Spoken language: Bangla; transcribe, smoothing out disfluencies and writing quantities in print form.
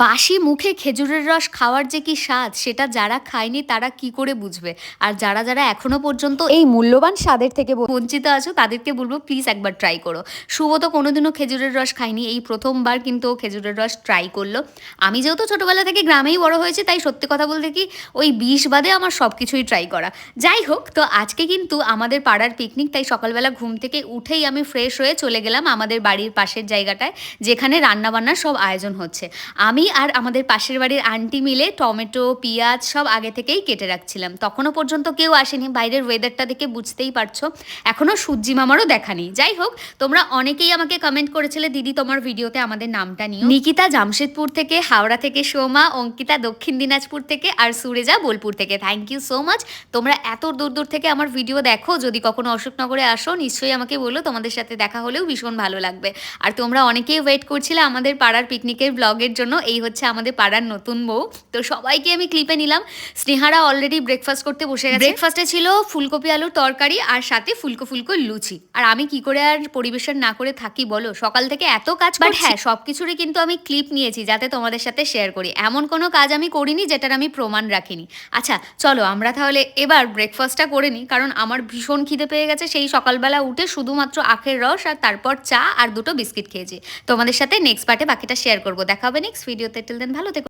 বাসি মুখে খেজুরের রস খাওয়ার যে কি স্বাদ সেটা যারা খায়নি তারা কি করে বুঝবে। আর যারা যারা এখনো পর্যন্ত এই মূল্যবান স্বাদের থেকে বঞ্চিত আছো তাদেরকে বলবো প্লিজ একবার ট্রাই করো। শুভ তো কোনোদিনও খেজুরের রস খায়নি, এই প্রথমবার কিন্তু ও খেজুরের রস ট্রাই করলো। আমি যেহেতু ছোটোবেলা থেকে গ্রামেই বড় হয়েছে তাই সত্যি কথা বলতে কি ওই ২০ বাদে আমার সব কিছুই ট্রাই করা। যাই হোক, তো আজকে কিন্তু আমাদের পাড়ার পিকনিক, তাই সকালবেলা ঘুম থেকে উঠেই আমি ফ্রেশ হয়ে চলে গেলাম আমাদের বাড়ির পাশের জায়গাটায় যেখানে রান্নাবান্নার সব আয়োজন হচ্ছে। আমি আর আমাদের পাশের বাড়ির আন্টি মিলে টমেটো পেঁয়াজ সব আগে থেকেই কেটে রাখছিলাম। তখনও পর্যন্ত কেউ আসেনি, বাইরের ওয়েদারটা দেখে বুঝতেই পারছো এখনও সূর্যি মামারও দেখা নেই। যাই হোক, তোমরা অনেকেই আমাকে কমেন্ট করেছিলে দিদি তোমার ভিডিওতে আমাদের নামটা নিও। নিকিতা জামশেদপুর থেকে, হাওড়া থেকে সোমা, অঙ্কিতা দক্ষিণ দিনাজপুর থেকে আর সুরেজা বোলপুর থেকে। Thank you so much. তোমরা এত দূর দূর থেকে আমার ভিডিও দেখো, যদি কখনো অশোকনগরে আসো নিশ্চয়ই আমাকে বলো, তোমাদের সাথে দেখা হলেও ভীষণ ভালো লাগবে। আর তোমরা অনেকেই ওয়েট করছিলে আমাদের পাড়ার পিকনিকের ব্লগের জন্য। এই হচ্ছে আমাদের পাড়ার নতুন বউ। তো সবাইকে আমি ক্লিপে নিলাম। স্নেহারা অলরেডি ব্রেকফাস্ট করতে বসে গেছে। ব্রেকফাস্টে ছিল ফুলকপি আলুর তরকারি আর সাথে ফুলকো ফুলকো লুচি। আর আমি কি করে আর পরিবেশন না করে থাকি বলো, সকাল থেকে এত কাজ। বাট হ্যাঁ, সব কিছুরই কিন্তু আমি ক্লিপ নিয়েছি যাতে তোমাদের সাথে শেয়ার করি। এমন কোনো কাজ আমি করিনি যেটার আমি প্রমাণ রাখিনি। আচ্ছা চলো আমরা তাহলে এবার ব্রেকফাস্টটা করে নিই, কারণ আমার ভীষণ খিদে পেয়ে গেছে। সেই সকালবেলা উঠে শুধুমাত্র আখের রস আর তারপর চা আর দুটো বিস্কিট খেয়েছি। তোমাদের সাথে নেক্সট পার্টে বাকিটা শেয়ার করবো। দেখা হবে নেক্সট ভিডিওতে। টিল দেন ভালো থেকো।